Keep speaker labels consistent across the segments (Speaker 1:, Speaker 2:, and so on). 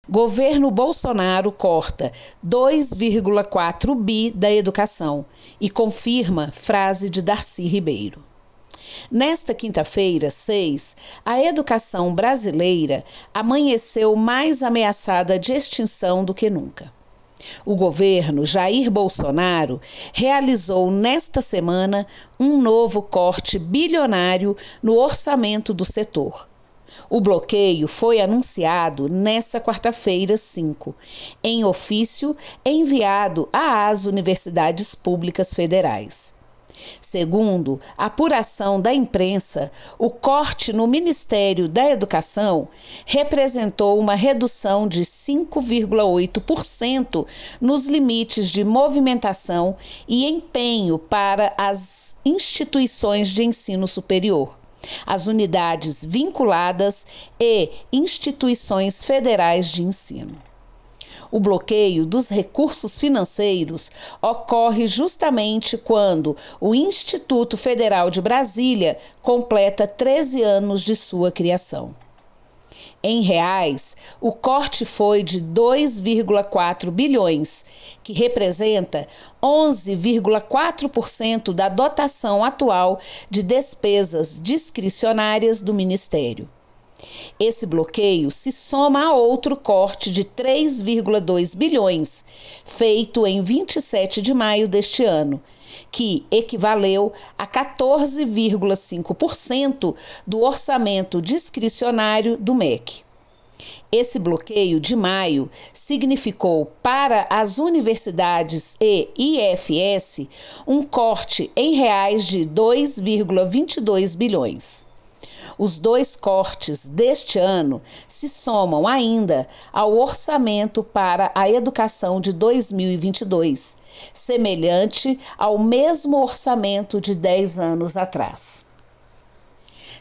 Speaker 1: Governo Bolsonaro corta 2,4 bi da educação e confirma frase de Darcy Ribeiro. Nesta quinta-feira, 6, a educação brasileira amanheceu mais ameaçada de extinção do que nunca. O governo Jair Bolsonaro realizou nesta semana um novo corte bilionário no orçamento do setor. O bloqueio foi anunciado nesta quarta-feira, 5, em ofício enviado às universidades públicas federais. Segundo a apuração da imprensa, o corte no Ministério da Educação representou uma redução de 5,8% nos limites de movimentação e empenho para as instituições de ensino superior, as unidades vinculadas e instituições federais de ensino. O bloqueio dos recursos financeiros ocorre justamente quando o Instituto Federal de Brasília completa 13 anos de sua criação. Em reais, o corte foi de 2,4 bilhões, que representa 11,4% da dotação atual de despesas discricionárias do Ministério. Esse bloqueio se soma a outro corte de 3,2 bilhões, feito em 27 de maio deste ano, que equivaleu a 14,5% do orçamento discricionário do MEC. Esse bloqueio de maio significou para as universidades e IFS um corte em reais de 2,22 bilhões. Os dois cortes deste ano se somam ainda ao orçamento para a educação de 2022, semelhante ao mesmo orçamento de 10 anos atrás.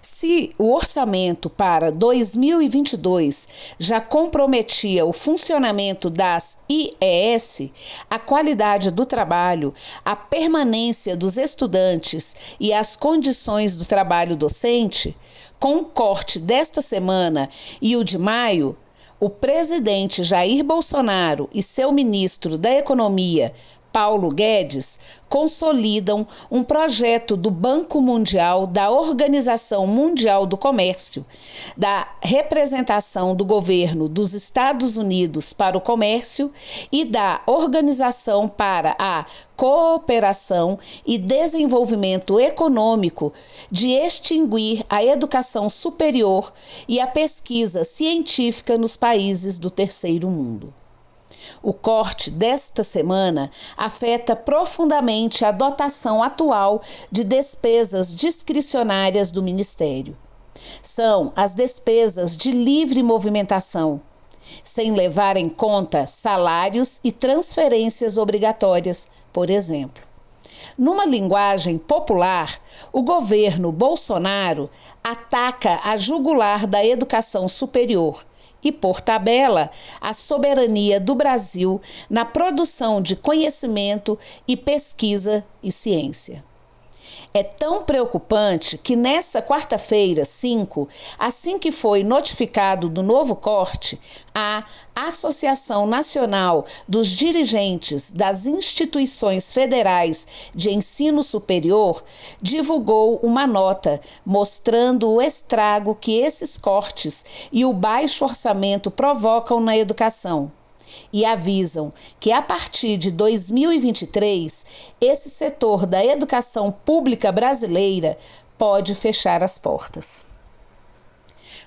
Speaker 1: Se o orçamento para 2022 já comprometia o funcionamento das IES, a qualidade do trabalho, a permanência dos estudantes e as condições do trabalho docente, com o corte desta semana e o de maio, o presidente Jair Bolsonaro e seu ministro da Economia, Paulo Guedes, consolidam um projeto do Banco Mundial, da Organização Mundial do Comércio, da representação do governo dos Estados Unidos para o comércio e da Organização para a Cooperação e Desenvolvimento Econômico de extinguir a educação superior e a pesquisa científica nos países do terceiro mundo. O corte desta semana afeta profundamente a dotação atual de despesas discricionárias do Ministério. São as despesas de livre movimentação, sem levar em conta salários e transferências obrigatórias, por exemplo. Numa linguagem popular, o governo Bolsonaro ataca a jugular da educação superior e, por tabela, a soberania do Brasil na produção de conhecimento e pesquisa e ciência. É tão preocupante que nessa quarta-feira, 5, assim que foi notificado do novo corte, a Associação Nacional dos Dirigentes das Instituições Federais de Ensino Superior divulgou uma nota mostrando o estrago que esses cortes e o baixo orçamento provocam na educação. E avisam que a partir de 2023, esse setor da educação pública brasileira pode fechar as portas.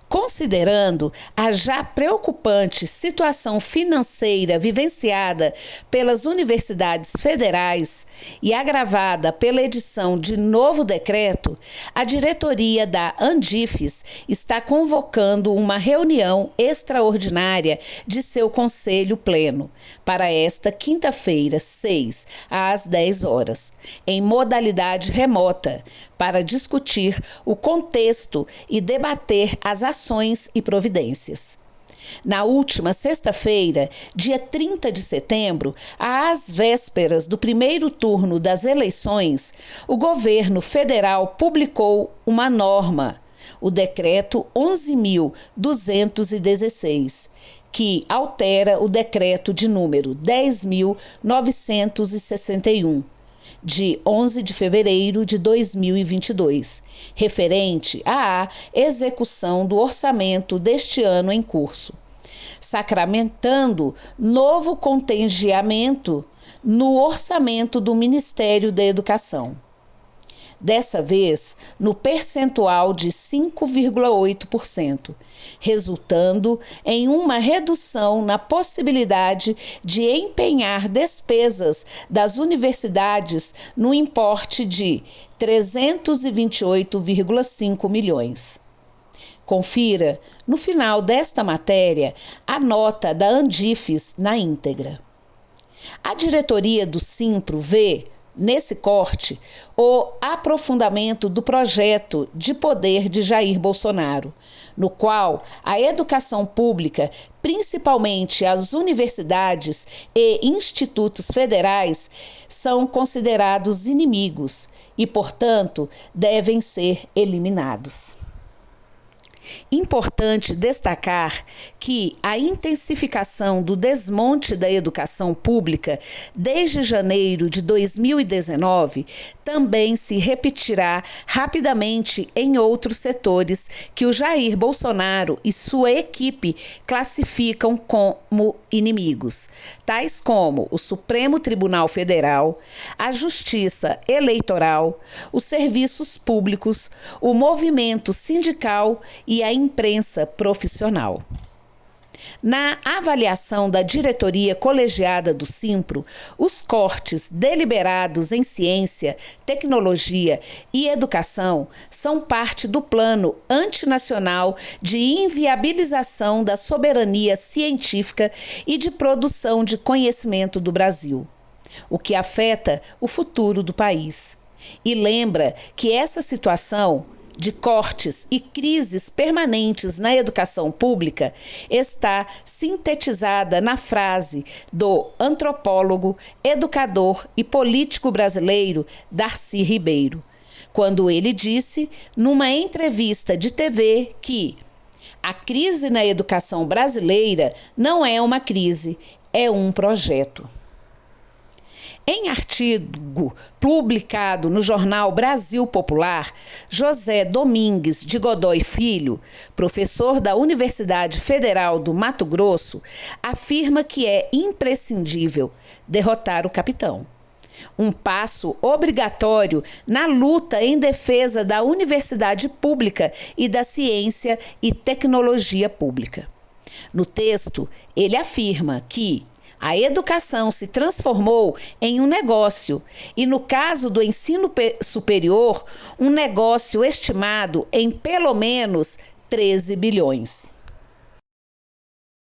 Speaker 1: Considerando a já preocupante situação financeira vivenciada pelas universidades federais e agravada pela edição de novo decreto, a diretoria da Andifes está convocando uma reunião extraordinária de seu Conselho Pleno para esta quinta-feira, 6, às 10 horas, em modalidade remota, para discutir o contexto e debater as ações e providências. Na última sexta-feira, dia 30 de setembro, às vésperas do primeiro turno das eleições, o governo federal publicou uma norma, o Decreto 11.216, que altera o decreto de número 10.961, de 11 de fevereiro de 2022, referente à execução do orçamento deste ano em curso, sacramentando novo contingeamento no orçamento do Ministério da Educação. Dessa vez, no percentual de 5,8%, resultando em uma redução na possibilidade de empenhar despesas das universidades no importe de 328,5 milhões. Confira, no final desta matéria, a nota da Andifes na íntegra. A diretoria do Simpro vê, nesse corte, o aprofundamento do projeto de poder de Jair Bolsonaro, no qual a educação pública, principalmente as universidades e institutos federais, são considerados inimigos e, portanto, devem ser eliminados. Importante destacar que a intensificação do desmonte da educação pública desde janeiro de 2019 também se repetirá rapidamente em outros setores que o Jair Bolsonaro e sua equipe classificam como inimigos, tais como o Supremo Tribunal Federal, a Justiça Eleitoral, os serviços públicos, o movimento sindical e a imprensa profissional. Na avaliação da diretoria colegiada do Simpro, os cortes deliberados em ciência, tecnologia e educação são parte do plano antinacional de inviabilização da soberania científica e de produção de conhecimento do Brasil, o que afeta o futuro do país. E lembra que essa situação de cortes e crises permanentes na educação pública está sintetizada na frase do antropólogo, educador e político brasileiro Darcy Ribeiro, quando ele disse, numa entrevista de TV, que a crise na educação brasileira não é uma crise, é um projeto. Em artigo publicado no jornal Brasil Popular, José Domingues de Godoy Filho, professor da Universidade Federal do Mato Grosso, afirma que é imprescindível derrotar o capitão. Um passo obrigatório na luta em defesa da universidade pública e da ciência e tecnologia pública. No texto, ele afirma que a educação se transformou em um negócio e, no caso do ensino superior, um negócio estimado em pelo menos 13 bilhões.